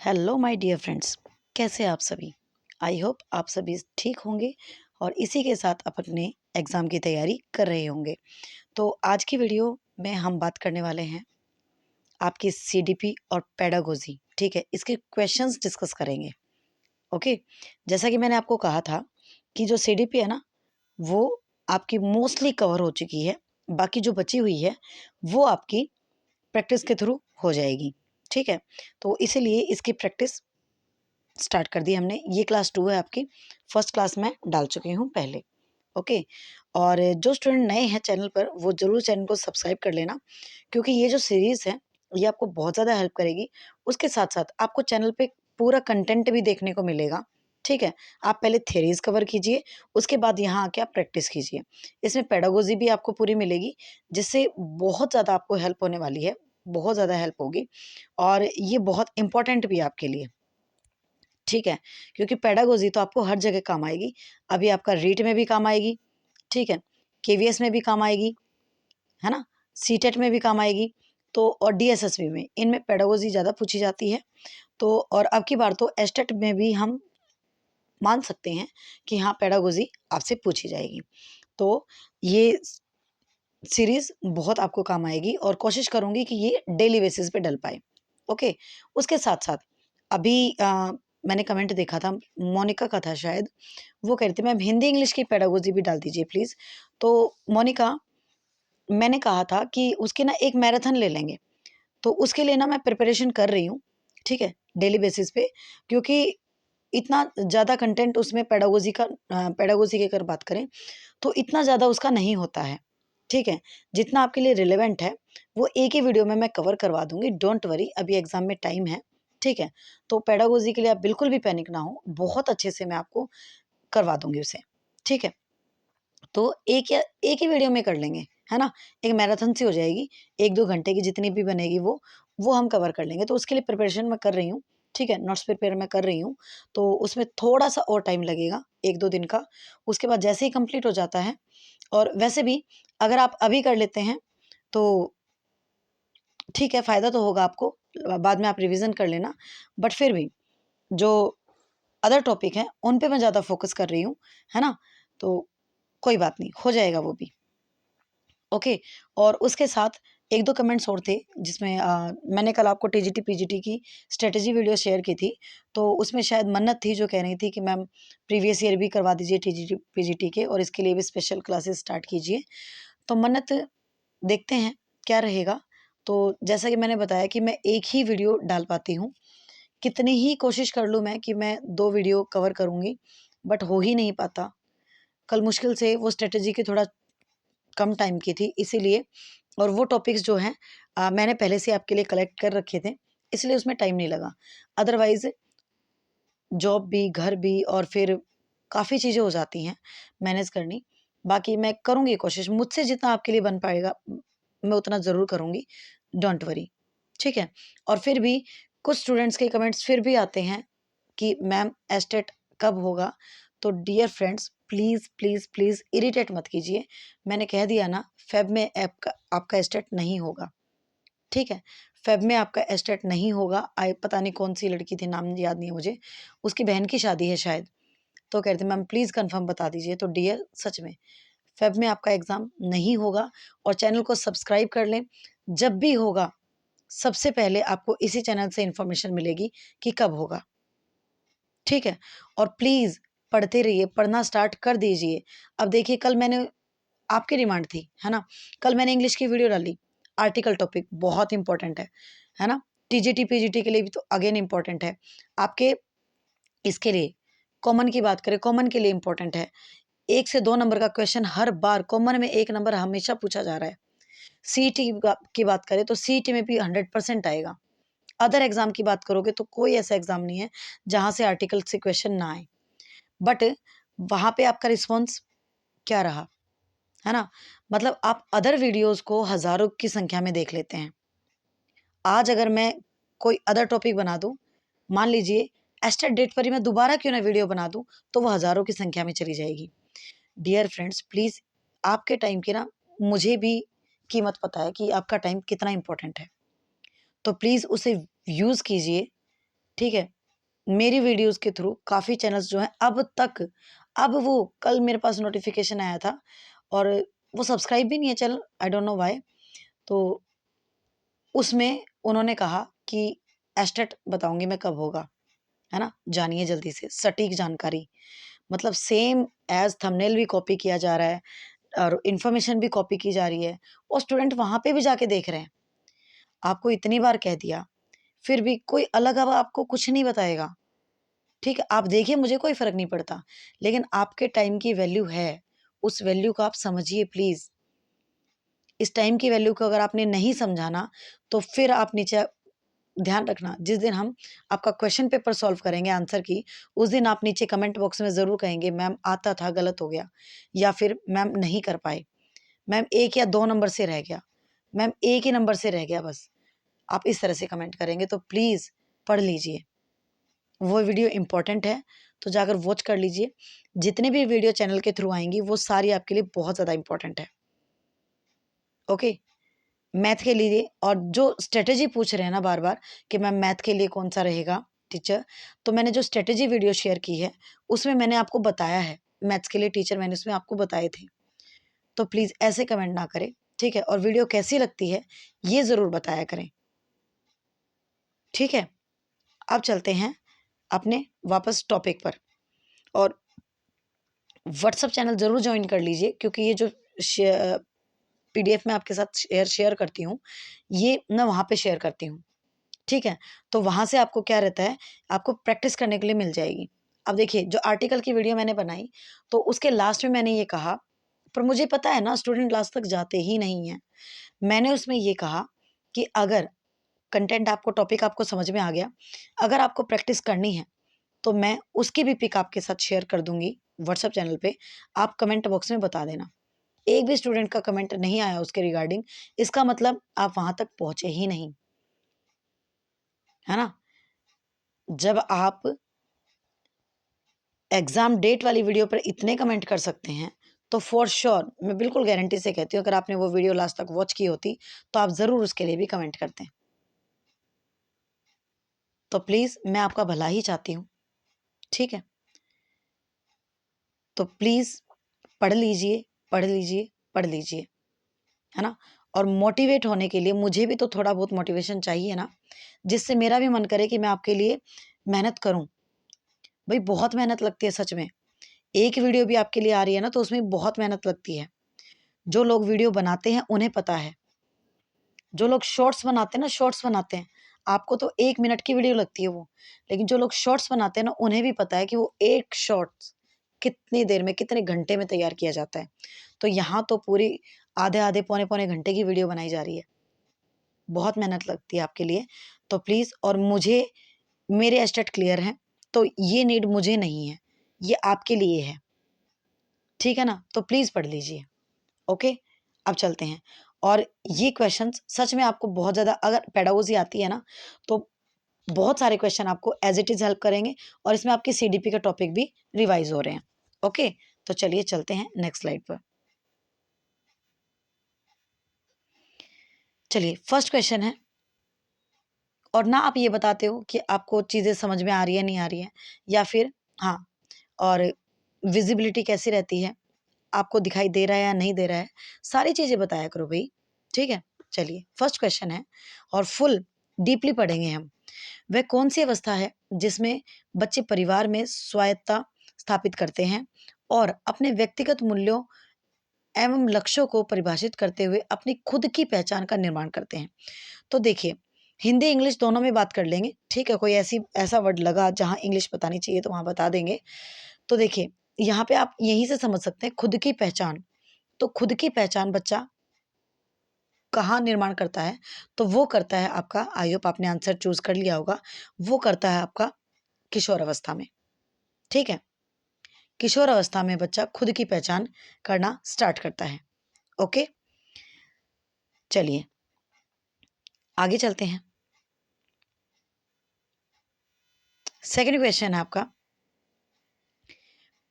Hello my dear friends, कैसे हैं आप सभी। आई होप आप सभी ठीक होंगे और इसी के साथ अपने एग्ज़ाम की तैयारी कर रहे होंगे। तो आज की वीडियो में हम बात करने वाले हैं आपकी सीडीपी और पेडागोजी, ठीक है। इसके क्वेश्चंस डिस्कस करेंगे। ओके, जैसा कि मैंने आपको कहा था कि जो सीडीपी है ना, वो आपकी मोस्टली कवर हो चुकी है। बाकी जो बची हुई है वो आपकी प्रैक्टिस के थ्रू हो जाएगी, ठीक है। तो इसीलिए इसकी प्रैक्टिस स्टार्ट कर दी हमने। ये क्लास 2 है आपकी, फर्स्ट क्लास में डाल चुकी हूँ पहले। ओके, और जो स्टूडेंट नए हैं चैनल पर वो ज़रूर चैनल को सब्सक्राइब कर लेना, क्योंकि ये जो सीरीज़ है ये आपको बहुत ज़्यादा हेल्प करेगी। उसके साथ साथ आपको चैनल पे पूरा कंटेंट भी देखने को मिलेगा, ठीक है। आप पहले थ्योरीज कवर कीजिए, उसके बाद यहाँ आके आप प्रैक्टिस कीजिए। इसमें पेडागोजी भी आपको पूरी मिलेगी, जिससे बहुत ज़्यादा आपको हेल्प होने वाली है, बहुत ज़्यादा हेल्प होगी और ये बहुत इंपॉर्टेंट भी है आपके लिए, ठीक है। क्योंकि पेडागोजी तो आपको हर जगह काम आएगी। अभी आपका रीट में भी काम आएगी, ठीक है, केवीएस में भी काम आएगी, है ना, सीटेट में भी काम आएगी, तो और डीएसएसबी में, इनमें पेडागोजी ज़्यादा पूछी जाती है। तो और अब की बार तो एस्टेट में भी हम मान सकते हैं कि हाँ, पेडागोजी आपसे पूछी जाएगी। तो ये सीरीज़ बहुत आपको काम आएगी और कोशिश करूँगी कि ये डेली बेसिस पे डल पाए। ओके, उसके साथ-साथ अभी मैंने कमेंट देखा था, मोनिका का था शायद, वो कह रही थी मैम हिंदी इंग्लिश की पेडागोजी भी डाल दीजिए प्लीज़। तो मोनिका, मैंने कहा था कि उसकी ना एक मैराथन ले लेंगे, तो उसके लिए ना मैं प्रिपरेशन कर रही हूँ, ठीक है, डेली बेसिस पे। क्योंकि इतना ज़्यादा कंटेंट उसमें पेडागोजी का पेडागोजी की अगर बात करें तो इतना ज़्यादा उसका नहीं होता है, ठीक है। जितना आपके लिए रिलेवेंट है वो एक ही वीडियो में मैं कवर करवा दूँगी, डोंट वरी, अभी एग्ज़ाम में टाइम है, ठीक है। तो पेडागोजी के लिए आप बिल्कुल भी पैनिक ना हो, बहुत अच्छे से मैं आपको करवा दूँगी उसे, ठीक है। तो एक ही वीडियो में कर लेंगे, है ना? एक मैराथन सी हो जाएगी, 1-2 घंटे की जितनी भी बनेगी वो हम कवर कर लेंगे। तो उसके लिए प्रिपरेशन मैं कर रही हूँ, ठीक है? नोट्स प्रिपेयर मैं कर रही हूँ, तो उसमें थोड़ा-सा और टाइम लगेगा, 1-2 दिन का। उसके बाद जैसे ही कंप्लीट हो जाता है, और वैसे भी अगर आप अभी कर लेते हैं, तो ठीक है, फ़ायदा तो होगा आपको, बाद में आप रिवीज़न कर लेना। बट फिर भी जो अदर टॉपिक हैं, उन पे मैं ज़्यादा फ़ोकस कर रही हूँ, है ना? तो कोई बात नहीं, हो जाएगा वो भी। ओके, और उसके साथ 1-2 कमेंट्स और थे जिसमें मैंने कल आपको टीजीटी पीजीटी की स्ट्रैटेजी वीडियो शेयर की थी, तो उसमें शायद मन्नत थी जो कह रही थी कि मैम प्रीवियस ईयर भी करवा दीजिए टीजीटी पीजीटी के और इसके लिए भी स्पेशल क्लासेस स्टार्ट कीजिए। तो मन्नत, देखते हैं क्या रहेगा। तो जैसा कि मैंने बताया कि मैं एक ही वीडियो डाल पाती हूँ, कितनी ही कोशिश कर लूँ मैं कि मैं 2 वीडियो कवर करूँगी, बट हो ही नहीं पाता। कल मुश्किल से वो स्ट्रैटेजी की थोड़ा कम टाइम की थी इसीलिए, और वो टॉपिक्स जो हैं मैंने पहले से आपके लिए कलेक्ट कर रखे थे, इसलिए उसमें टाइम नहीं लगा। अदरवाइज़ जॉब भी, घर भी और फिर काफ़ी चीज़ें हो जाती हैं मैनेज करनी। बाकी मैं करूँगी कोशिश, मुझसे जितना आपके लिए बन पाएगा मैं उतना ज़रूर करूँगी, डोंट वरी, ठीक है। और फिर भी कुछ स्टूडेंट्स के कमेंट्स फिर भी आते हैं कि मैम एस्टेट कब होगा? तो dear friends, please, please, please irritate मत कीजिए। मैंने कह दिया ना, फ़ेब में आपका एस्टेट नहीं होगा, ठीक है? फ़ेब में आपका एस्टेट नहीं होगा। पता नहीं कौन-सी लड़की थी, नाम याद नहीं है मुझे, उसकी बहन की शादी है शायद, तो कह रहे थे मैम प्लीज़ कन्फर्म बता दीजिए। तो डियर, सच में फ़ेब में आपका एग्ज़ाम नहीं होगा, और चैनल को सब्सक्राइब कर लें। जब भी होगा, सबसे पहले आपको इसी चैनल से इन्फॉर्मेशन मिलेगी कि कब होगा, ठीक है? और प्लीज़ पढ़ते रहिए, पढ़ना स्टार्ट कर दीजिए। अब देखिए, कल मैंने आपकी डिमांड थी, है ना? कल मैंने इंग्लिश की वीडियो डाली, आर्टिकल टॉपिक बहुत इम्पोर्टेंट है ना? टीजीटी, पीजीटी के लिए भी तो अगेन इम्पोर्टेंट है। आपके इसके लिए कॉमन की बात करें, कॉमन के लिए इम्पोर्टेंट है। 1 से 2 नंबर का क्वेश्चन हर बार, कॉमन में 1 नंबर हमेशा पूछा जा रहा है। सीईटी की बात करें तो सीईटी में भी 100% आएगा। अदर एग्ज़ाम की बात करोगे तो कोई ऐसा एग्ज़ाम नहीं है जहाँ से आर्टिकल से क्वेश्चन ना आए। बट वहाँ पे आपका रिस्पॉन्स क्या रहा, है ना? मतलब आप अदर वीडियोज़ को हज़ारों की संख्या में देख लेते हैं। आज अगर मैं कोई अदर टॉपिक बना दूँ, मान लीजिए एस्टेट डेट पर ही मैं दोबारा क्यों ना वीडियो बना दूँ, तो वो हज़ारों की संख्या में चली जाएगी। डियर फ्रेंड्स, प्लीज़, आपके टाइम की ना मुझे भी कीमत पता है कि आपका टाइम कितना इम्पोर्टेंट है। तो प्लीज़ उसे यूज़ कीजिए, ठीक है। मेरी वीडियोस के थ्रू काफ़ी चैनल्स जो हैं अब वो कल मेरे पास नोटिफिकेशन आया था और वो सब्सक्राइब भी नहीं है channel, I don't know why. तो उसमें उन्होंने कहा कि एस्टेट बताऊंगी मैं कब होगा, है ना, जानिए जल्दी से सटीक जानकारी। मतलब सेम एज थंबनेल भी कॉपी किया जा रहा है और इन्फॉर्मेशन भी कॉपी की जा रही है और स्टूडेंट वहां पे भी जाके देख रहे हैं। आपको इतनी बार कह दिया फिर भी कोई अलग अब आपको कुछ नहीं बताएगा। ठीक है, आप देखिए मुझे कोई फर्क नहीं पड़ता, लेकिन आपके टाइम की वैल्यू है, उस वैल्यू को आप समझिए प्लीज। इस टाइम की वैल्यू को अगर आपने नहीं समझा ना, तो फिर आप नीचे ध्यान रखना, जिस दिन हम आपका क्वेश्चन पेपर सॉल्व करेंगे आंसर की, उस दिन आप नीचे कमेंट बॉक्स में ज़रूर कहेंगे मैम आता था गलत हो गया, या फिर मैम नहीं कर पाए, मैम 1 या 2 नंबर से रह गया, मैम 1 ही नंबर से रह गया बस। आप इस तरह से कमेंट करेंगे तो प्लीज़ पढ़ लीजिए, वो वीडियो इम्पोर्टेंट है, तो जाकर वॉच कर लीजिए। जितने भी वीडियो चैनल के थ्रू आएंगी वो सारी आपके लिए बहुत ज़्यादा इम्पोर्टेंट है। ओके, मैथ के लिए और जो स्ट्रेटेजी पूछ रहे हैं ना बार बार कि मैम मैथ के लिए कौन सा रहेगा टीचर, तो मैंने जो स्ट्रेटेजी वीडियो शेयर की है उसमें मैंने आपको बताया है, मैथ्स के लिए टीचर मैंने उसमें आपको बताए थे। तो प्लीज़ ऐसे कमेंट ना करें, ठीक है, और वीडियो कैसी लगती है ये ज़रूर बताया करें, ठीक है। अब चलते हैं अपने वापस टॉपिक पर, और व्हाट्सअप चैनल ज़रूर ज्वाइन कर लीजिए, क्योंकि ये जो पीडीएफ में आपके साथ शेयर करती हूँ, ये मैं वहाँ पे शेयर करती हूँ, ठीक है। तो वहाँ से आपको क्या रहता है, आपको प्रैक्टिस करने के लिए मिल जाएगी। अब देखिए जो आर्टिकल की वीडियो मैंने बनाई, तो उसके लास्ट में मैंने ये कहा, पर मुझे पता है ना स्टूडेंट लास्ट तक जाते ही नहीं हैं। मैंने उसमें ये कहा कि अगर कंटेंट आपको, टॉपिक आपको समझ में आ गया, अगर आपको प्रैक्टिस करनी है, तो मैं उसकी भी पिक आपके साथ शेयर कर दूँगी व्हाट्सएप चैनल पे, आप कमेंट बॉक्स में बता देना। एक भी स्टूडेंट का कमेंट नहीं आया उसके रिगार्डिंग, इसका मतलब आप वहाँ तक पहुँचे ही नहीं, है ना? जब आप एग्ज़ाम डेट वाली वीडियो पर इतने कमेंट कर सकते हैं, तो फ़ॉर श्योर मैं बिल्कुल गारंटी से कहती हूँ, अगर आपने वो वीडियो लास्ट तक वॉच की होती, तो आप ज़रूर उसके लिए भी कमेंट करते। तो प्लीज़ मैं आपका भला ही चाहती हूँ, ठीक है? तो प्लीज़ पढ़ लीजिए, पढ़ लीजिए, पढ़ लीजिए, है ना? और मोटिवेट होने के लिए मुझे भी तो थोड़ा बहुत मोटिवेशन चाहिए ना, जिससे मेरा भी मन करे कि मैं आपके लिए मेहनत करूँ। भई बहुत मेहनत लगती है सच में। एक वीडियो भी आपके लिए आ रही है ना, तो उसमें बहुत मेहनत लगती है। जो लोग वीडियो बनाते हैं उन्हें पता है। जो लोग शॉर्ट्स बनाते हैं ना, शॉर्ट्स बनाते हैं, आपको तो 1 मिनट की वीडियो लगती है वो। लेकिन जो लोग शॉर्ट्स बनाते हैं ना, उन्हें भी पता है कि वो एक शॉर्ट्स कितनी देर में, कितने घंटे में तैयार किया जाता है। तो यहाँ तो पूरी आधे-आधे, पौने-पौने घंटे की वीडियो बनाई जा रही है। बहुत मेहनत लगती है आपके लिए। तो प्लीज़, और मुझे मेरे एस्टेट क्लियर हैं, तो ये नीड मुझे नहीं है, ये आपके लिए है। ठीक है ना? तो प्लीज़ पढ़ लीजिए। ओके, अब चलते हैं। और ये क्वेश्चंस सच में आपको बहुत ज़्यादा, अगर पेडागोजी आती है ना, तो बहुत सारे क्वेश्चन आपको एज़ इट इज़ हेल्प करेंगे, और इसमें आपके सीडीपी का टॉपिक भी रिवाइज़ हो रहे हैं। ओके, तो चलिए चलते हैं नेक्स्ट स्लाइड पर। चलिए फर्स्ट क्वेश्चन है, और ना आप ये बताते हो कि आपको चीज़ें समझ में आ रही है, नहीं आ रही है, या फिर हाँ, और विज़िबिलिटी कैसी रहती है, आपको दिखाई दे रहा है या नहीं दे रहा है, सारी चीज़ें बताया करो भई, ठीक है? चलिए फर्स्ट क्वेश्चन है, और फुल डीपली पढ़ेंगे हम। वह कौन-सी अवस्था है जिसमें बच्चे परिवार में स्वायत्तता स्थापित करते हैं और अपने व्यक्तिगत मूल्यों एवं लक्ष्यों को परिभाषित करते हुए अपनी खुद की पहचान का निर्माण करते हैं? तो देखिए, हिंदी इंग्लिश दोनों में बात कर लेंगे, ठीक है? कोई ऐसा वर्ड लगा जहाँ इंग्लिश बतानी चाहिए तो वहाँ बता देंगे। तो देखिए, यहाँ पे आप यहीं से समझ सकते हैं खुद की पहचान। तो खुद की पहचान बच्चा कहाँ निर्माण करता है? तो वो करता है आपका, आई होप आपने आंसर चूज़ कर लिया होगा, वो करता है आपका किशोर अवस्था में, ठीक है? किशोर अवस्था में बच्चा खुद की पहचान करना स्टार्ट करता है। ओके? चलिए, आगे चलते हैं। सेकंड क्वेश्चन है आपका,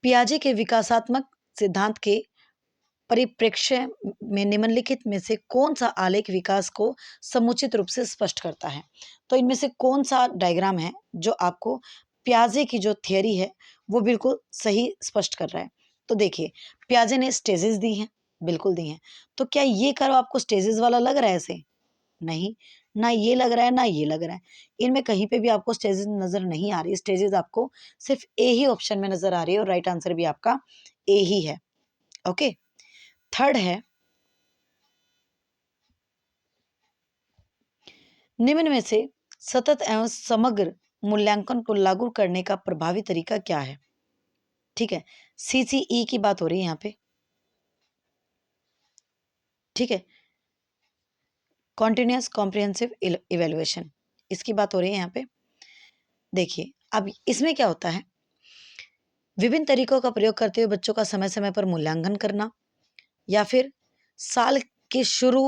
पियाजे के विकासात्मक सिद्धांत के परिप्रेक्ष्य में निम्नलिखित में से कौन सा आलेख विकास को समुचित रूप से स्पष्ट करता है? तो इनमें से कौन सा डायग्राम है जो आपको पियाजे की जो थियरी है वो बिल्कुल सही स्पष्ट कर रहा है? तो देखिए, पियाजे ने स्टेजेस दी हैं, बिल्कुल दी हैं। तो क्या ये कर्व आपको स्टेजेस वाला लग रहा है ऐसे? नहीं, ना ये लग रहा है, ना ये लग रहा है। इनमें कहीं पे भी आपको स्टेजेस नज़र नहीं आ रही। स्टेजेस आपको सिर्फ ए ही ऑप्शन में नज़र आ रही है और राइट आंसर भी आपका ए ही है। ओके, थर्ड है, निम्न में से सतत एवं समग्र मूल्यांकन को लागू करने का प्रभावी तरीका क्या है? ठीक है, सीसीई की बात हो रही है यहाँ पे। ठीक है, कॉन्टिन्यूअस कॉम्प्रिहेंसिव इवैल्यूएशन, इसकी बात हो रही है यहाँ पे। देखिए, अब इसमें क्या होता है, विभिन्न तरीकों का प्रयोग करते हुए बच्चों का समय समय पर मूल्यांकन करना, या फिर साल के शुरू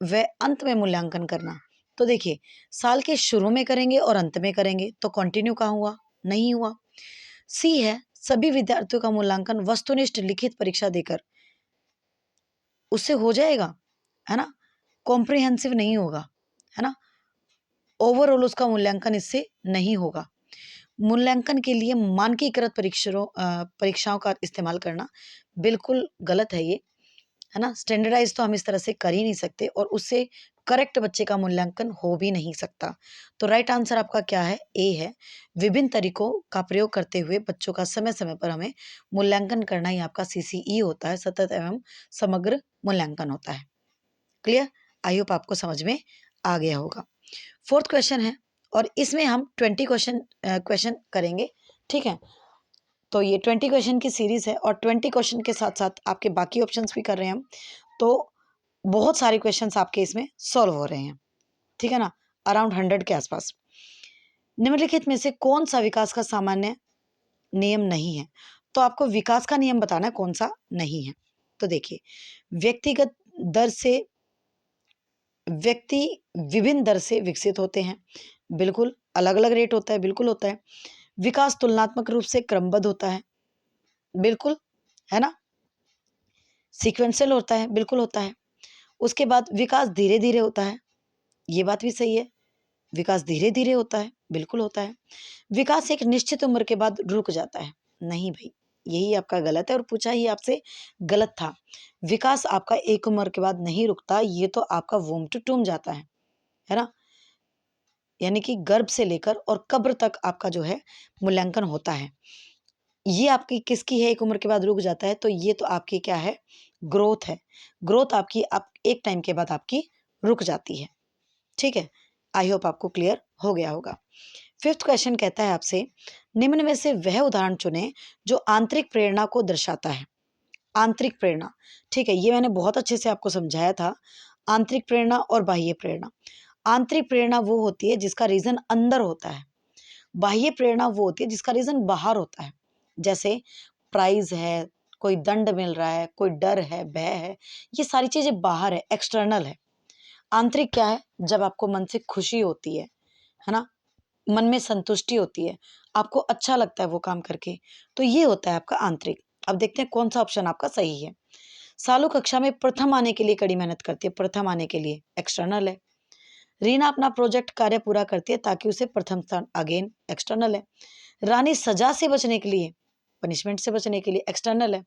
व अंत में मूल्यांकन करना। तो देखिए, साल के शुरू में करेंगे और अंत में करेंगे तो कंटिन्यू कहाँ हुआ? नहीं हुआ। सी है, सभी विद्यार्थियों का मूल्यांकन वस्तुनिष्ठ लिखित परीक्षा देकर उससे हो जाएगा, है ना? कॉम्प्रिहेंसिव नहीं होगा, है ना? ओवरऑल उसका मूल्यांकन इससे नहीं होगा। मूल्यांकन के लिए मानकीकृत परीक्षाओं का इस्तेमाल करना बिल्कुल गलत है ये, है ना? स्टैंडर्डाइज तो हम इस तरह से कर ही नहीं सकते और उससे करेक्ट बच्चे का मूल्यांकन हो भी नहीं सकता। तो राइट आंसर आपका क्या है? ए है। विभिन्न तरीकों का प्रयोग करते हुए बच्चों का समय समय पर हमें मूल्यांकन करना ही आपका सीसीई होता है, सतत एवं समग्र मूल्यांकन होता है। क्लियर? आई होप आपको समझ में आ गया होगा। फोर्थ क्वेश्चन है और इसमें हम 20 क्वेश्चन करेंगे। ठीक है, तो ये 20 क्वेश्चन की सीरीज है और 20 क्वेश्चन के साथ साथ आपके बाकी ऑप्शंस भी कर रहे हैं हम। तो बहुत सारे क्वेश्चंस आपके इसमें सॉल्व हो रहे हैं, ठीक है ना, अराउंड 100 के आसपास। निम्नलिखित में से कौन सा विकास का सामान्य नियम नहीं है? तो आपको विकास का नियम बताना है कौन सा नहीं है। तो देखिए, व्यक्तिगत दर से व्यक्ति विभिन्न दर से विकसित होते हैं, बिल्कुल अलग अलग रेट होता है, बिल्कुल होता है। विकास तुलनात्मक रूप से क्रमबद्ध होता है, बिल्कुल, है ना? सीक्वेंशियल होता है, बिल्कुल होता है। उसके बाद विकास धीरे धीरे होता है, ये बात भी सही है। विकास धीरे धीरे होता है, बिल्कुल होता है। विकास एक निश्चित उम्र के बाद रुक जाता है, नहीं भाई, यही आपका गलत है और पूछा ही आपसे गलत था। विकास आपका एक उम्र के बाद नहीं रुकता, ये तो आपका वोम टू टूम जाता है ना? यानी कि गर्भ से लेकर और कब्र तक आपका जो है मूल्यांकन होता है। ये आपकी किसकी है, एक उम्र के बाद रुक जाता है? तो ये तो आपकी क्या है? ग्रोथ है। ग्रोथ आपकी आप एक टाइम के बाद आपकी रुक जाती है। ठीक है, आई होप आपको क्लियर हो गया होगा। फिफ्थ क्वेश्चन कहता है आपसे, निम्न में से वह उदाहरण चुने जो आंतरिक प्रेरणा को दर्शाता है। आंतरिक प्रेरणा, ठीक है, ये मैंने बहुत अच्छे से आपको समझाया था। आंतरिक प्रेरणा और बाह्य प्रेरणा। आंतरिक प्रेरणा वो होती है जिसका रीजन अंदर होता है। बाह्य प्रेरणा वो होती है जिसका रीजन बाहर होता है। जैसे प्राइज है, कोई दंड मिल रहा है, कोई डर है, भय है, ये सारी चीजें बाहर है, एक्सटर्नल है। आंतरिक क्या है? जब आपको मन से खुशी होती है ना, मन में संतुष्टि होती है, आपको अच्छा लगता है वो काम करके, तो ये होता है आपका आंतरिक। अब देखते हैं कौन सा ऑप्शन आपका सही है। सालू कक्षा में प्रथम आने के लिए कड़ी मेहनत करती है, प्रथम आने के लिए, एक्सटर्नल है। रीना अपना प्रोजेक्ट कार्य पूरा करती है ताकि उसे प्रथम स्थान, अगेन एक्सटर्नल है। रानी सजा से बचने के लिए, पनिशमेंट से बचने के लिए, एक्सटर्नल है।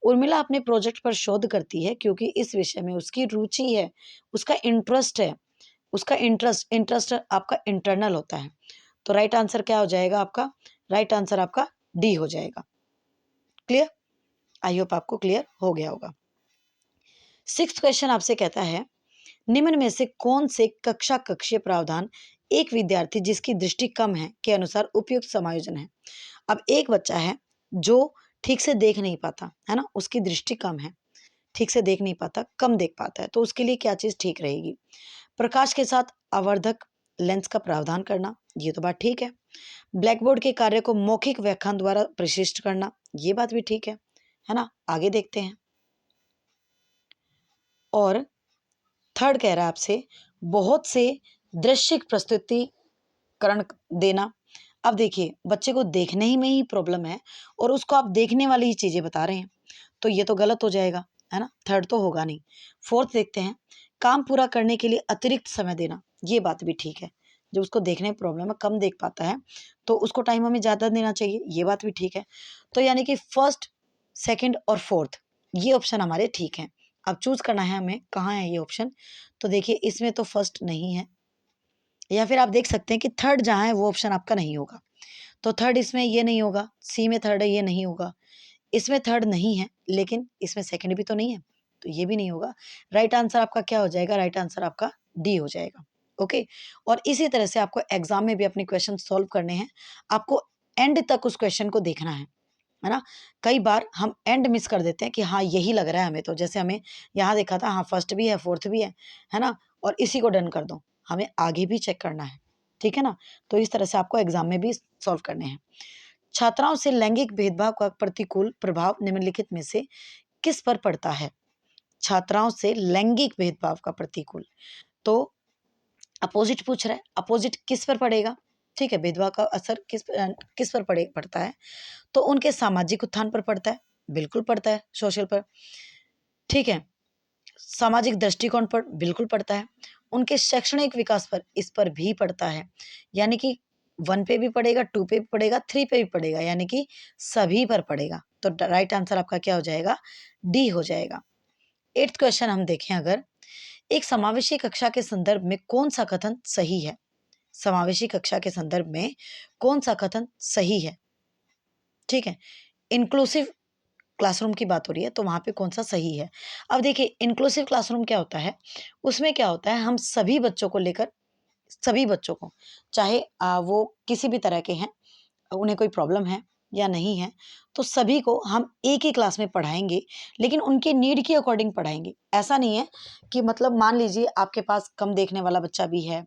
उर्मिला अपने प्रोजेक्ट पर शोध करती है क्योंकि इस विषय में उसकी रुचि है, उसका इंटरेस्ट है। उसका इंटरेस्ट आपका इंटरनल होता है। तो राइट आंसर क्या हो जाएगा आपका? राइट आंसर आपका डी हो जाएगा। क्लियर? आई होप आपको क्लियर हो गया होगा। सिक्स्थ क्वेश्चन आपसे कहता है, निम्न में से कौन से कक्षा कक्षीय प्रावधान एक विद्यार्थी जिसकी दृष्टि कम है के अनुसार उपयुक्त समायोजन है? अब एक बच्चा है जो ठीक से देख नहीं पाता, है ना, उसकी दृष्टि कम है, ठीक से देख नहीं पाता, कम देख पाता है, तो उसके लिए क्या चीज ठीक रहेगी? प्रकाश के साथ आवर्धक लेंस का प्रावधान करना, ये तो बात ठीक है। ब्लैक बोर्ड के कार्य को मौखिक व्याख्यान द्वारा प्रशिष्ट करना, ये बात भी ठीक है ना? आगे देखते हैं। और थर्ड कह रहा है आपसे, बहुत से दृश्य प्रस्तुतिकरण देना। अब देखिए, बच्चे को देखने ही में ही प्रॉब्लम है और उसको आप देखने वाली ही चीजें बता रहे हैं, तो ये तो गलत हो जाएगा। है ना, थर्ड तो होगा नहीं। फोर्थ देखते हैं, काम पूरा करने के लिए अतिरिक्त समय देना, ये बात भी ठीक है। जब उसको देखने में प्रॉब्लम है, कम देख पाता है, तो उसको टाइम हमें ज़्यादा देना चाहिए, ये बात भी ठीक है। तो यानी कि फर्स्ट, सेकंड और फोर्थ ये ऑप्शन हमारे ठीक हैं। अब चूज करना है हमें कहाँ है ये ऑप्शन। तो देखिए इसमें तो फर्स्ट नहीं है, या फिर आप देख सकते हैं कि थर्ड जहाँ है वो ऑप्शन आपका नहीं होगा। तो थर्ड इसमें ये नहीं होगा, सी में थर्ड है ये नहीं होगा, इसमें थर्ड नहीं है लेकिन इसमें सेकंड भी तो नहीं है, तो ये भी नहीं होगा। राइट आंसर आपका क्या हो जाएगा? राइट आंसर आपका डी हो जाएगा। ओके। और इसी तरह से आपको एग्जाम में भी अपने क्वेश्चन सॉल्व करने हैं, आपको एंड तक उस क्वेश्चन को देखना है ना। कई बार हम एंड मिस कर देते हैं कि हाँ यही लग रहा है हमें, तो जैसे हमें यहाँ देखा था, हाँ फर्स्ट भी है फोर्थ भी है ना, और इसी को डन कर दो, हमें आगे भी चेक करना है, ठीक है ना। तो इस तरह से आपको एग्जाम में भी सॉल्व करने हैं। छात्राओं से लैंगिक भेदभाव का प्रतिकूल प्रभाव निम्नलिखित में से किस पर पड़ता है? छात्राओं से लैंगिक भेदभाव का प्रतिकूल, तो अपोजिट पूछ रहा है, अपोजिट किस पर पड़ेगा? ठीक है, भेदभाव का असर किस पर पड़ता है? तो उनके सामाजिक उत्थान पर पड़ता है, बिल्कुल पड़ता है, सोशल पर, ठीक है। सामाजिक दृष्टिकोण पर बिल्कुल पड़ता है, उनके शैक्षणिक विकास पर, इस पर भी पड़ता है, यानी कि 1 पे भी पड़ेगा, 2 पे भी पड़ेगा, 3 पे भी पड़ेगा, यानी कि सभी पर पड़ेगा। तो राइट आंसर आपका क्या हो जाएगा? डी हो जाएगा। 8th क्वेश्चन हम देखें, अगर एक समावेशी कक्षा के संदर्भ में कौन सा कथन सही है? समावेशी कक्षा के संदर्भ में कौन सा कथन सही है? ठीक है, इंक्लूसिव क्लासरूम की बात हो रही है, तो वहाँ पे कौन सा सही है? अब देखिए इंक्लूसिव क्लासरूम क्या होता है, उसमें क्या होता है, हम सभी बच्चों को लेकर, सभी बच्चों को, चाहे वो किसी भी तरह के हैं, उन्हें कोई प्रॉब्लम है या नहीं है, तो सभी को हम एक ही क्लास में पढ़ाएंगे, लेकिन उनके नीड के अकॉर्डिंग पढ़ाएंगे। ऐसा नहीं है कि मतलब मान लीजिए आपके पास कम देखने वाला बच्चा भी है,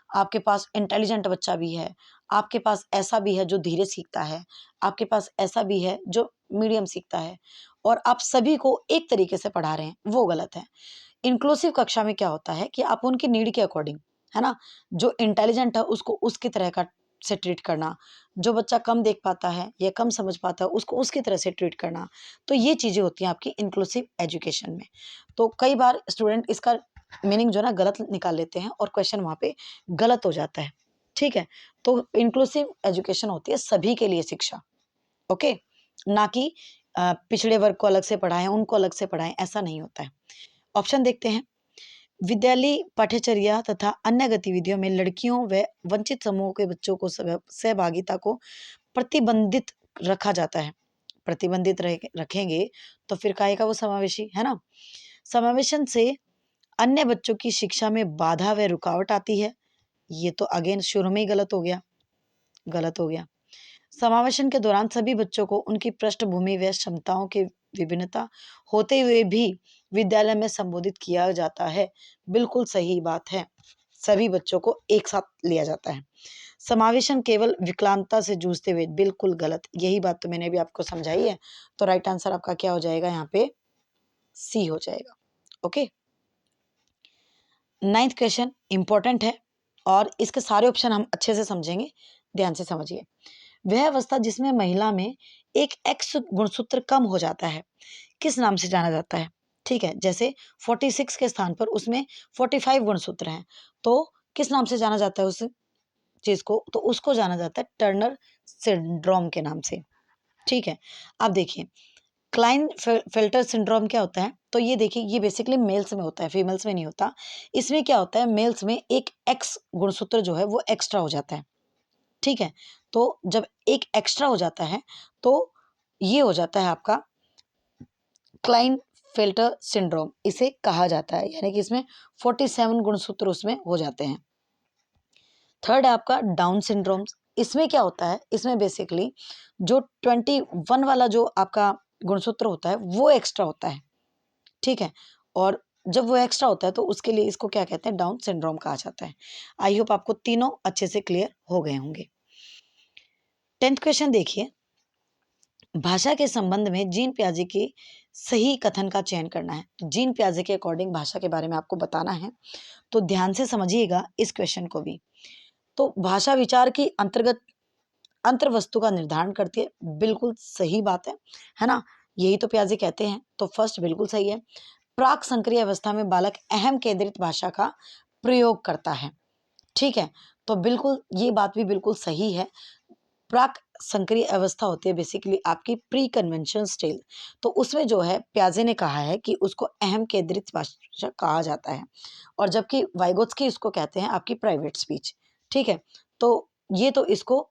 आपके पास इंटेलिजेंट बच्चा भी है, आपके पास ऐसा भी है जो धीरे सीखता है, आपके पास ऐसा भी है जो मीडियम सीखता है, और आप सभी को एक तरीके से पढ़ा रहे हैं, वो गलत है। इंक्लूसिव कक्षा में क्या होता है कि आप उनकी नीड के अकॉर्डिंग, है ना, जो इंटेलिजेंट है उसको उसकी तरह का से ट्रीट करना, जो बच्चा कम देख पाता है या कम समझ पाता है उसको उसकी तरह से ट्रीट करना, तो ये चीज़ें होती हैं आपकी इंक्लूसिव एजुकेशन में। तो कई बार स्टूडेंट इसका मीनिंग जो है ना गलत निकाल लेते हैं और क्वेश्चन वहाँ पे गलत हो जाता है, ठीक है। तो इंक्लूसिव एजुकेशन होती है सभी के लिए शिक्षा, ओके, ना कि पिछड़े वर्ग को अलग से पढ़ाएं, उनको अलग से पढ़ाएं, ऐसा नहीं होता है। ऑप्शन देखते हैं, विद्यालय पाठ्यचर्या तथा अन्य गतिविधियों में लड़कियों व वंचित समूहों के बच्चों को सहभागिता को प्रतिबंधित रखा जाता है। प्रतिबंधित रखेंगे तो फिर काहे का वो समावेशी, है ना। समावेशन से अन्य बच्चों की शिक्षा में बाधा व रुकावट आती है, ये तो अगेन शुरू में ही गलत हो गया, गलत हो गया। समावेशन के दौरान सभी बच्चों को उनकी पृष्ठभूमि व क्षमताओं के विभिन्नता होते हुए भी विद्यालय में संबोधित किया जाता है, बिल्कुल सही बात है, सभी बच्चों को एक साथ लिया जाता है। समावेशन केवल विकलांगता से जूझते हुए, बिल्कुल गलत, यही बात तो मैंने भी आपको समझाई है। तो राइट आंसर आपका क्या हो जाएगा? यहाँ पे सी हो जाएगा। ओके, 9th क्वेश्चन इंपॉर्टेंट है और इसके सारे ऑप्शन हम अच्छे से समझेंगे, ध्यान से समझिए। वह अवस्था जिसमें महिला में एक एक्स गुणसूत्र कम हो जाता है, किस नाम से जाना जाता है? ठीक है, जैसे 46 के स्थान पर उसमें 45 गुणसूत्र हैं, तो किस नाम से जाना जाता है उस चीज को? तो उसको जाना जाता है टर्नर सिंड्रोम के नाम से, ठीक है। अब देखिए क्लाइन फिल्टर सिंड्रोम क्या होता है? तो ये देखिए, ये बेसिकली मेल्स में होता है, फीमेल्स में नहीं होता। इसमें क्या होता है, मेल्स में एक एक्स गुणसूत्र जो है वो एक्स्ट्रा हो जाता है, ठीक है। तो जब एक एक्स्ट्रा हो जाता है तो ये हो जाता है आपका क्लाइन फिल्टर सिंड्रोम, इसे कहा जाता है, यानी कि इसमें 47 गुणसूत्र उसमें हो जाते हैं। थर्ड है आपका डाउन सिंड्रोम, इसमें क्या होता है, इसमें बेसिकली जो 21 वाला जो आपका गुणसूत्र होता है वो एक्स्ट्रा होता है, ठीक है। और जब वो एक्स्ट्रा होता है तो उसके लिए इसको क्या कहते हैं? डाउन सिंड्रोम कहा जाता है। आई होप आपको तीनों अच्छे से क्लियर हो गए होंगे। 10th क्वेश्चन देखिए, भाषा के संबंध में जीन पियाजे के सही कथन का चयन करना है। तो जीन पियाजे के अकॉर्डिंग भाषा के बारे में आपको बताना है, तो ध्यान से समझिएगा इस क्वेश्चन को भी। तो भाषा विचार की अंतर्गत अंतर्वस्तु का निर्धारण करती है, बिल्कुल सही बात है ना। यही तो प्याजे कहते हैं। तो फर्स्ट बिल्कुल सही है। प्राक संक्रिय अवस्था में बालक अहम केंद्रित भाषा का प्रयोग करता है। ठीक है, तो बिल्कुल ये बात भी बिल्कुल सही है। प्राक संक्रिय अवस्था होती है बेसिकली आपकी प्री कन्वेंशन स्टेज, तो उसमें जो है प्याजे ने कहा है कि उसको अहम केंद्रित भाषा कहा जाता है, और जबकि वाइगोत्स्की इसको कहते हैं आपकी प्राइवेट स्पीच। ठीक है, तो ये तो इसको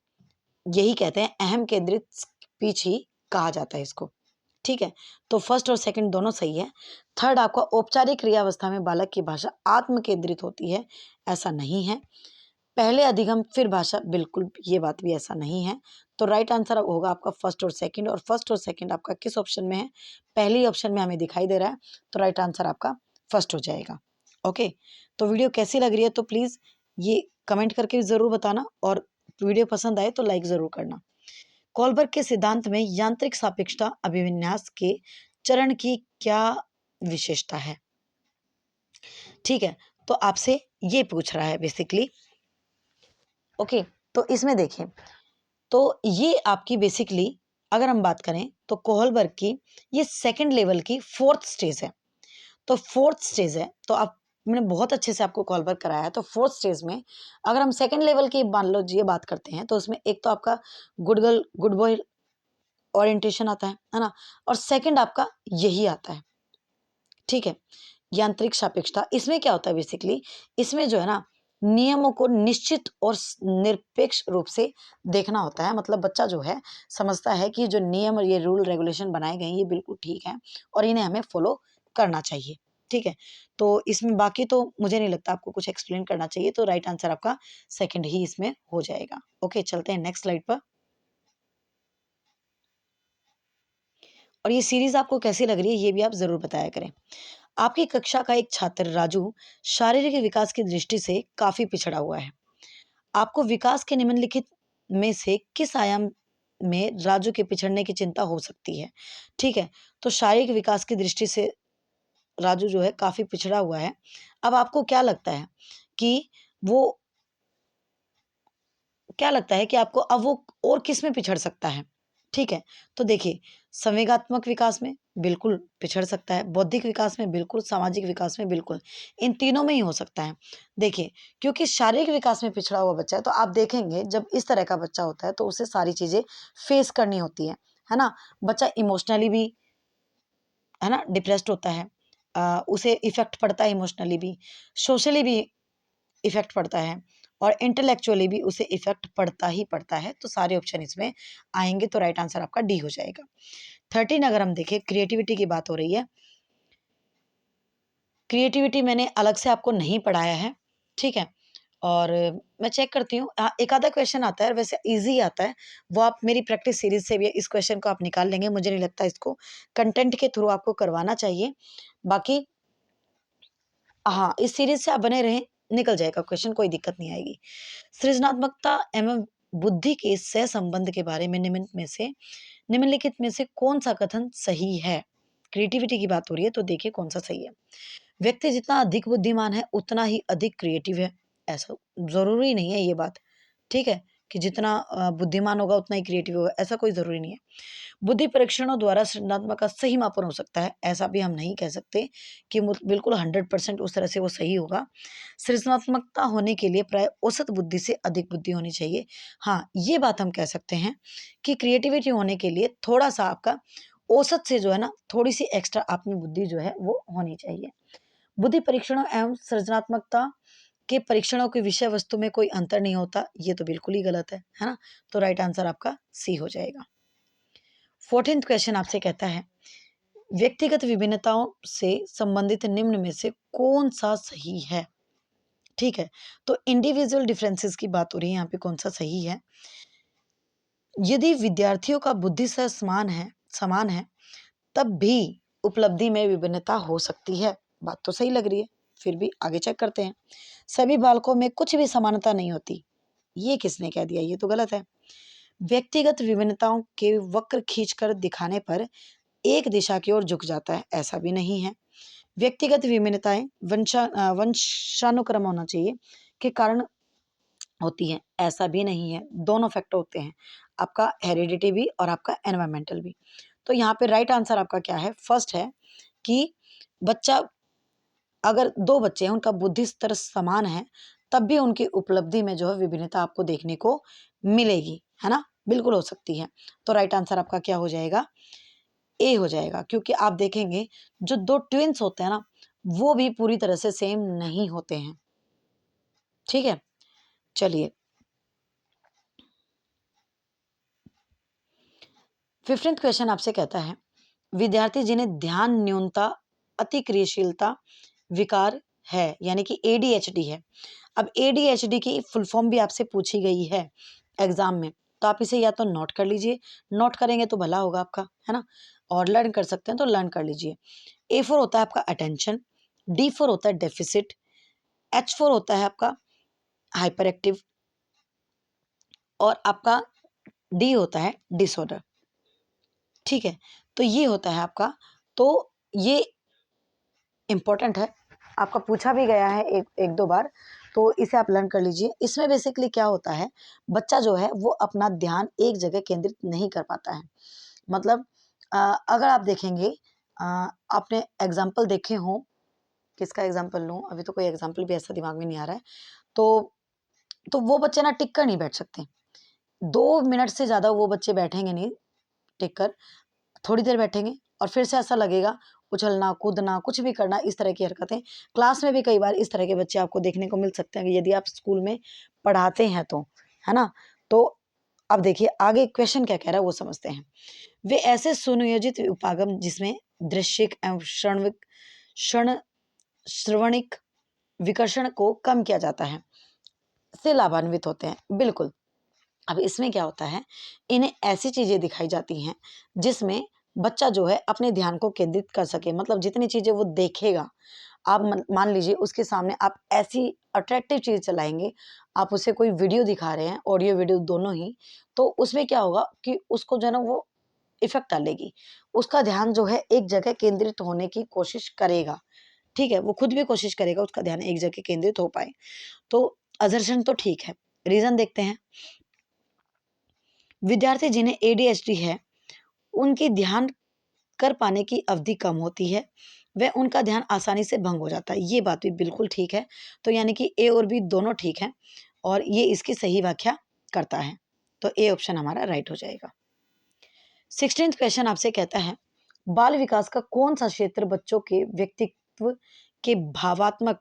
यही कहते हैं, अहम केंद्रित स्पीच ही कहा जाता है इसको। ठीक है, तो फर्स्ट और सेकंड दोनों सही है। थर्ड आपका औपचारिक क्रियावस्था में बालक की भाषा आत्म केंद्रित होती है, ऐसा नहीं है। पहले अधिगम फिर भाषा, बिल्कुल ये बात भी ऐसा नहीं है। तो राइट आंसर होगा आपका फर्स्ट और सेकंड, और फर्स्ट और सेकंड आपका किस ऑप्शन में है? पहली ऑप्शन में हमें दिखाई दे रहा है, तो राइट आंसर आपका फर्स्ट हो जाएगा। ओके, तो वीडियो कैसी लग रही है तो प्लीज़ ये कमेंट करके ज़रूर बताना, और वीडियो पसंद आए तो लाइक ज़रूर करना। कोलबर्ग के सिद्धांत में यांत्रिक सापेक्षता अभिविन्यास के चरण की क्या विशेषता है? ठीक है, तो आपसे ये पूछ रहा है बेसिकली। ओके, तो इसमें देखें, तो ये आपकी बेसिकली अगर हम बात करें तो कोहलबर्ग की ये सेकंड लेवल की फोर्थ स्टेज है। तो फोर्थ स्टेज है, तो आप मैंने बहुत अच्छे से आपको कोहलबर्ग कराया है। तो फोर्थ स्टेज में अगर हम सेकंड लेवल की मान लो ये बात करते हैं, तो उसमें एक तो आपका good girl good boy orientation आता है ना, और सेकंड आपका यही आता है। ठीक है, यांत्रिक सापेक्षता, इसमें क्या होता है बेसिकली, इसमें जो है ना नियमों को निश्चित और निरपेक्ष रूप से देखना होता है। मतलब बच्चा जो है समझता है कि जो नियम और ये रूल रेगुलेशन बनाए गए हैं ये बिल्कुल ठीक है, और इन्हें हमें फॉलो करना चाहिए। ठीक है, तो इसमें बाकी तो मुझे नहीं लगता आपको कुछ एक्सप्लेन करना चाहिए, तो राइट आंसर आपका सेकंड ही इसमें हो जाएगा। ओके, चलते हैं नेक्स्ट स्लाइड पर। और ये सीरीज आपको कैसी लग रही है ये भी आप जरूर बताया करें। आपकी कक्षा का एक छात्र राजू शारीरिक विकास की दृष्टि से काफी पिछड़ा हुआ है। आपको विकास के निम्नलिखित में से किस आयाम में राजू के पिछड़ने की चिंता हो सकती है? ठीक है, तो शारीरिक विकास की दृष्टि से राजू जो है काफी पिछड़ा हुआ है। अब आपको कि वो क्या लगता है कि आपको अब वो और किस में पिछड़ सकता है? ठीक है, तो देखिए, संवेगात्मक विकास में बिल्कुल पिछड़ सकता है, बौद्धिक विकास में बिल्कुल, सामाजिक विकास में बिल्कुल, इन तीनों में ही हो सकता है। देखिए, क्योंकि शारीरिक विकास में पिछड़ा हुआ बच्चा है, तो आप देखेंगे जब इस तरह का बच्चा होता है तो उसे सारी चीज़ें फेस करनी होती है ना? बच्चा इमोशनली भी है ना डिप्रेस्ड होता है, उसे इफ़ेक्ट पड़ता है इमोशनली भी, सोशली भी इफ़ेक्ट पड़ता है, और इंटेलेक्चुअली भी उसे इफ़ेक्ट पड़ता ही पड़ता है। तो सारे ऑप्शन इसमें आएँगे, तो राइट आंसर आपका डी हो जाएगा। 13 अगर हम देखें, क्रिएटिविटी की बात हो रही है। क्रिएटिविटी मैंने अलग से आपको नहीं पढ़ाया है, ठीक है? और मैं चेक करती हूँ, एक आधा क्वेश्चन आता है, वैसे ईज़ी आता है, वो आप मेरी प्रैक्टिस सीरीज़ से भी इस क्वेश्चन को आप निकाल लेंगे। मुझे नहीं लगता इसको कंटेंट के थ्रू आपको करवाना चाहिए। बाकी हाँ, इस सीरीज़ से आप बने रहें, निकल जाएगा क्वेश्चन, कोई दिक्कत नहीं आएगी। सृजनात्मकता एवं बुद्धि के सहसंबंध के बारे में निम्नलिखित में से कौन-सा कथन सही है? क्रिएटिविटी की बात हो रही है, तो देखिए कौन-सा सही है। व्यक्ति जितना अधिक बुद्धिमान है, उतना ही अधिक क्रिएटिव है। ऐसा ज़रूरी नहीं है ये बात, ठीक है? कि जितना बुद्धिमान होगा उतना ही क्रिएटिव होगा, ऐसा कोई ज़रूरी नहीं है। बुद्धि परीक्षणों द्वारा सृजनात्मक का सही मापन हो सकता है, ऐसा भी हम नहीं कह सकते कि बिल्कुल 100% उस तरह से वो सही होगा। सृजनात्मकता होने के लिए प्राय औसत बुद्धि से अधिक बुद्धि होनी चाहिए। हाँ, ये बात हम कह सकते हैं कि क्रिएटिविटी होने के लिए थोड़ा-सा आपका औसत से जो है ना, थोड़ी-सी एक्स्ट्रा आप में बुद्धि जो है वो होनी चाहिए। बुद्धि परीक्षणों एवं सृजनात्मकता के परीक्षणों की विषय वस्तु में कोई अंतर नहीं होता, ये तो बिल्कुल ही गलत है ना? तो राइट आंसर आपका सी हो जाएगा। 14th क्वेश्चन आपसे कहता है, व्यक्तिगत विभिन्नताओं से संबंधित निम्न में से कौन-सा सही है? ठीक है, तो इंडिविजुअल डिफरेंसेस की बात हो रही है, यहाँ पे कौन-सा सही है? यदि विद्यार्थियों का बुद्धि स्तर समान है, तब भी उपलब्धि में विभिन्नता हो सकती है। बात तो सही लग रही है, फिर भी आगे चेक करते हैं। सभी बालकों में कुछ भी समानता नहीं होती, ये किसने कह दिया? ये तो गलत है। व्यक्तिगत विभिन्नताओं के वक्र खींचकर दिखाने पर एक दिशा की ओर झुक जाता है, ऐसा भी नहीं है। व्यक्तिगत विभिन्नताएं वंशानुक्रम होना चाहिए के कारण होती हैं, ऐसा भी नहीं है। दोनों फैक्टर होते हैं, आपका हेरिडिटी भी और आपका एनवायरमेंटल भी। तो यहाँ पे राइट आंसर आपका क्या है? फर्स्ट है कि बच्चा, अगर दो बच्चे हैं उनका बुद्धि स्तर समान है तब भी उनकी उपलब्धि में जो है विभिन्नता आपको देखने को मिलेगी, है ना? बिल्कुल हो सकती है। तो राइट आंसर आपका क्या हो जाएगा? ए हो जाएगा, क्योंकि आप देखेंगे जो दो ट्विंस होते हैं ना वो भी पूरी तरह से सेम नहीं होते हैं। ठीक है, चलिए 15th क्वेश्चन आपसे कहता है, विद्यार्थी जिन्हें ध्यान न्यूनता अतिक्रियाशीलता विकार है यानी कि एडीएचडी है। अब एडीएचडी की फुल फॉर्म भी आपसे पूछी गई है एग्जाम में, तो आप इसे या तो नोट कर लीजिए, नोट करेंगे तो भला होगा आपका, है ना? और लर्न कर सकते हैं तो लर्न कर लीजिए। A4 होता है आपका अटेंशन, D4 होता है डेफिसिट, H4 होता है आपका हाइपर एक्टिव और आपका D होता है डिसऑर्डर। ठीक है, तो ये होता है आपका, तो ये इम्पोर्टेंट है, आपका पूछा भी गया है एक दो बार, तो इसे आप लर्न कर लीजिए। इसमें बेसिकली क्या होता है, बच्चा जो है वो अपना ध्यान एक जगह केंद्रित नहीं कर पाता है। मतलब अगर आप देखेंगे, आपने एग्जाम्पल देखे हों, किसका एग्जाम्पल लूँ, अभी तो कोई एग्जाम्पल भी ऐसा दिमाग में नहीं आ रहा है, तो वो बच्चे ना टिक कर नहीं बैठ सकते, 2 मिनट से ज़्यादा वो बच्चे बैठेंगे नहीं टिक कर, थोड़ी देर बैठेंगे और फिर से ऐसा लगेगा उछलना कूदना कुछ भी करना, इस तरह की हरकतें। क्लास में भी कई बार इस तरह के बच्चे आपको देखने को मिल सकते हैं यदि आप स्कूल में पढ़ाते हैं तो, है ना? तो अब देखिए आगे क्वेश्चन क्या कह रहा है वो समझते हैं। वे ऐसे सुनियोजित उपागम जिसमें दृश्यिक एवं श्रवणिक विकर्षण को कम किया जाता है से लाभान्वित होते हैं। बिल्कुल। अब इसमें क्या होता है, इन्हें ऐसी चीजें दिखाई जाती हैं जिसमें बच्चा जो है अपने ध्यान को केंद्रित कर सके। मतलब जितनी चीजें वो देखेगा, आप मान लीजिए उसके सामने आप ऐसी अट्रैक्टिव चीज चलाएंगे, आप उसे कोई वीडियो दिखा रहे हैं, ऑडियो वीडियो दोनों ही, तो उसमें क्या होगा कि उसको जो है ना वो इफेक्ट डालेगी, उसका ध्यान जो है एक जगह केंद्रित होने की कोशिश करेगा। ठीक है, वो खुद भी कोशिश करेगा उसका ध्यान एक जगह केंद्रित हो पाए। तो असर्शन तो ठीक है, रीजन देखते हैं। विद्यार्थी जिन्हें एडीएचडी है उनकी ध्यान कर पाने की अवधि कम होती है, वह उनका ध्यान आसानी से भंग हो जाता है। ये बात भी बिल्कुल ठीक है, तो यानी कि ए और बी दोनों ठीक है और ये इसकी सही व्याख्या करता है, तो ए ऑप्शन हमारा राइट हो जाएगा। 16th क्वेश्चन आपसे कहता है, बाल विकास का कौन सा क्षेत्र बच्चों के व्यक्तित्व के भावात्मक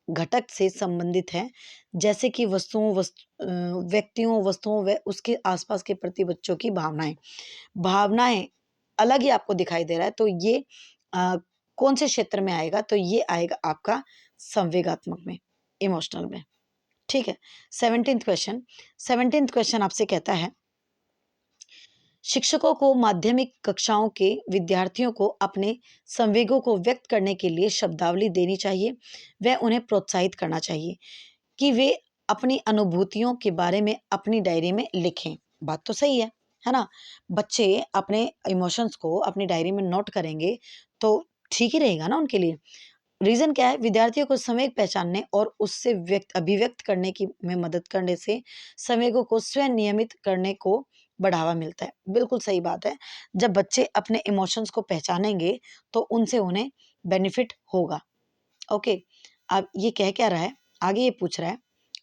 घटक से संबंधित है, जैसे कि व्यक्तियों वस्तुओं व उसके आसपास के प्रति बच्चों की भावनाएं अलग ही आपको दिखाई दे रहा है, तो ये कौन से क्षेत्र में आएगा, तो ये आएगा आपका संवेगात्मक में, इमोशनल में। ठीक है, 17th क्वेश्चन आपसे कहता है, शिक्षकों को माध्यमिक कक्षाओं के विद्यार्थियों को अपने संवेगों को व्यक्त करने के लिए शब्दावली देनी चाहिए, वह उन्हें प्रोत्साहित करना चाहिए कि वे अपनी अनुभूतियों के बारे में अपनी डायरी में लिखें। बात तो सही है ना? बच्चे अपने इमोशंस को अपनी डायरी में नोट करेंगे तो ठीक ही रहेगा ना उनके लिए। रीजन क्या है, विद्यार्थियों को संवेग पहचानने और उससे अभिव्यक्त करने की में मदद करने से संवेगों को स्वयं नियमित करने को बढ़ावा मिलता है। बिल्कुल सही बात है, जब बच्चे अपने इमोशंस को पहचानेंगे तो उनसे उन्हें बेनिफिट होगा। ओके, अब ये कह क्या रहा है, आगे ये पूछ रहा है,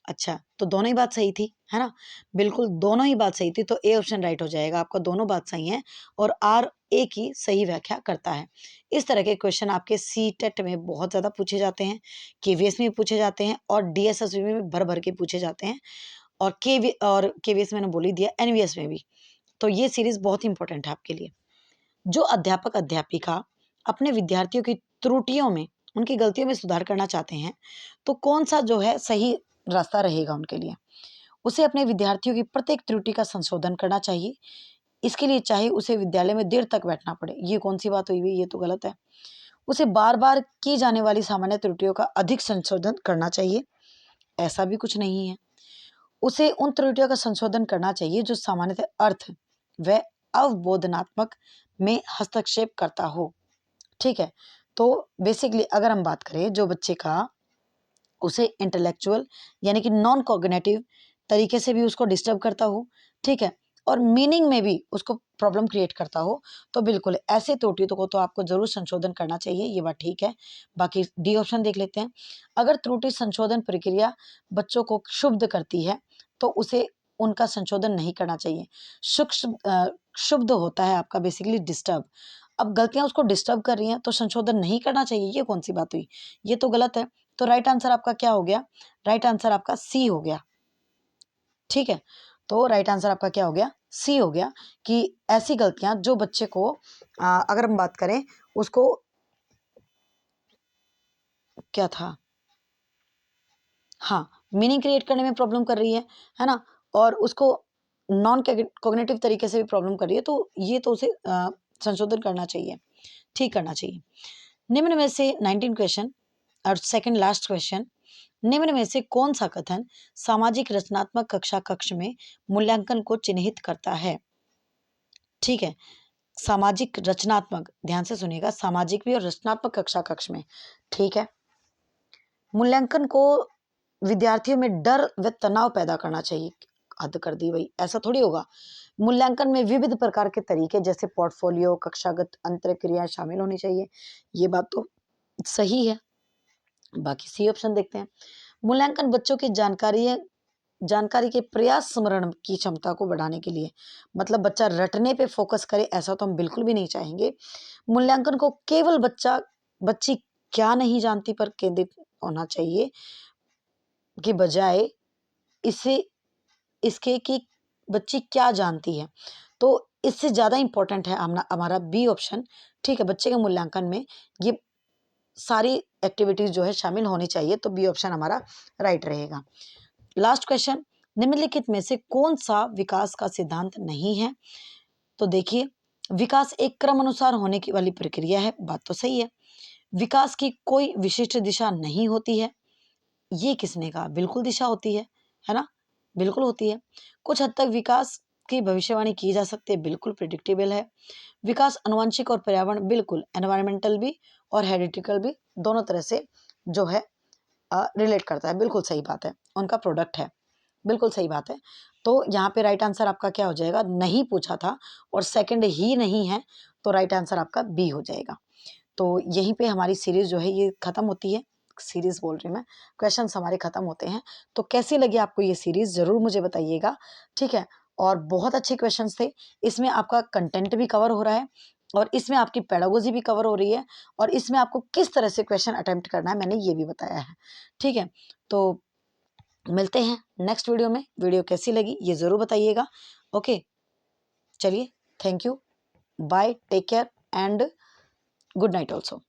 अच्छा तो दोनों ही बात सही थी, है ना? बिल्कुल दोनों ही बात सही थी, तो ए ऑप्शन राइट हो जाएगा आपका, दोनों बात सही है और आर ए की सही व्याख्या करता है। इस तरह के क्वेश्चन आपके सीटेट में बहुत ज़्यादा पूछे जाते हैं, केवीएस में भी पूछे जाते हैं और डीएसएसबी में भी भर भर के पूछे जाते हैं और केवीएस मैंने बोल ही दिया, एनवीएस में भी। तो ये सीरीज बहुत इंपॉर्टेंट है आपके लिए। जो अध्यापक अध्यापिका अपने विद्यार्थियों की त्रुटियों में, उनकी गलतियों में सुधार करना चाहते हैं, तो कौन सा जो है सही रास्ता रहेगा उनके लिए? उसे अपने विद्यार्थियों की प्रत्येक त्रुटि का संशोधन करना चाहिए, इसके लिए चाहे उसे विद्यालय में देर तक बैठना पड़े। ये कौन सी बात हुई भाई, ये तो गलत है। उसे बार बार की जाने वाली सामान्य त्रुटियों का अधिक संशोधन करना चाहिए, ऐसा भी कुछ नहीं है। उसे उन त्रुटियों का संशोधन करना चाहिए जो सामान्यतः अर्थ व अवबोधनात्मक में हस्तक्षेप करता हो। ठीक है, तो बेसिकली अगर हम बात करें जो बच्चे का, उसे इंटेलेक्चुअल यानी कि नॉन कॉग्निटिव तरीके से भी उसको डिस्टर्ब करता हो, ठीक है, और मीनिंग में भी उसको प्रॉब्लम क्रिएट करता हो, तो बिल्कुल ऐसे त्रुटियों को तो आपको ज़रूर संशोधन करना चाहिए, ये बात ठीक है। बाकी डी ऑप्शन देख लेते हैं। अगर त्रुटि संशोधन प्रक्रिया बच्चों को क्षुब्ध करती है तो उसे उनका संशोधन नहीं करना चाहिए। क्षुब्ध होता है आपका बेसिकली डिस्टर्ब। अब गलतियां उसको डिस्टर्ब कर रही हैं तो संशोधन नहीं करना चाहिए, ये कौन सी बात हुई? ये तो गलत है। तो राइट आंसर आपका क्या हो गया? राइट आंसर आपका सी हो गया। ठीक है, तो राइट आंसर आपका क्या हो गया? सी हो गया कि ऐसी गलतियां जो बच्चे को अगर हम बात करें उसको क्या था, हाँ, मीनिंग क्रिएट करने में प्रॉब्लम कर रही है ना, और उसको नॉन कॉग्निटिव तरीके से भी प्रॉब्लम कर रही है, तो ये तो उसे संशोधन करना चाहिए, ठीक करना चाहिए। निम्न में से 19 क्वेश्चन और सेकंड लास्ट क्वेश्चन, निम्न में से कौन सा कथन सामाजिक रचनात्मक कक्षा कक्ष में मूल्यांकन को चिन्हित करता है? ठीक है, सामाजिक रचनात्मक, ध्यान से सुनिएगा, सामाजिक भी और रचनात्मक कक्षा कक्ष में। ठीक है, मूल्यांकन को विद्यार्थियों में डर व तनाव पैदा करना चाहिए। हद कर दी भाई, ऐसा थोड़ी होगा। मूल्यांकन में विविध प्रकार के तरीके जैसे पोर्टफोलियो, कक्षागत अंतरक्रियाएं शामिल होनी चाहिए, ये बात तो सही है। बाकी सी ऑप्शन देखते हैं। मूल्यांकन बच्चों की जानकारी के प्रयास स्मरण की क्षमता को बढ़ाने के लिए, मतलब बच्चा रटने पे फोकस करे, ऐसा तो हम बिल्कुल भी नहीं चाहेंगे। मूल्यांकन को केवल बच्ची क्या नहीं जानती पर केंद्रित होना चाहिए के बजाय इसे इसके कि बच्ची क्या जानती है, तो इससे ज़्यादा इम्पोर्टेंट है हमारा बी ऑप्शन। ठीक है, बच्चे के मूल्यांकन में ये सारी एक्टिविटीज जो है शामिल होनी चाहिए, तो बी ऑप्शन हमारा राइट रहेगा। लास्ट क्वेश्चन, निम्नलिखित में से कौन सा विकास का सिद्धांत नहीं है? तो देखिए, विकास एक क्रम अनुसार होने की वाली प्रक्रिया है, बात तो सही है। विकास की कोई विशिष्ट दिशा नहीं होती है, ये किसने कहा? बिल्कुल दिशा होती है ना, बिल्कुल होती है। कुछ हद तक विकास की भविष्यवाणी की जा सकती है, बिल्कुल प्रिडिक्टेबल है। विकास आनुवंशिक और पर्यावरण, बिल्कुल एनवायरमेंटल भी और हेरिडिटिकल भी, दोनों तरह से जो है रिलेट करता है, बिल्कुल सही बात है, उनका प्रोडक्ट है, बिल्कुल सही बात है। तो यहाँ पे राइट आंसर आपका क्या हो जाएगा? नहीं पूछा था और सेकंड ही नहीं है, तो राइट आंसर आपका बी हो जाएगा। तो यहीं पे हमारी सीरीज जो है ये खत्म होती है, सीरीज बोल रही मैं, क्वेश्चंस हमारे खत्म होते हैं। तो कैसी लगी आपको ये सीरीज, जरूर मुझे बताइएगा। ठीक है, और बहुत अच्छे क्वेश्चंस थे, इसमें आपका कंटेंट भी कवर हो रहा है और इसमें आपकी पेडागोजी भी कवर हो रही है और इसमें आपको किस तरह से क्वेश्चन अटेम्प्ट करना है मैंने ये भी बताया है। ठीक है, तो मिलते हैं नेक्स्ट वीडियो में। वीडियो कैसी लगी ये ज़रूर बताइएगा। ओके, चलिए, thank you, bye, take care and good night also.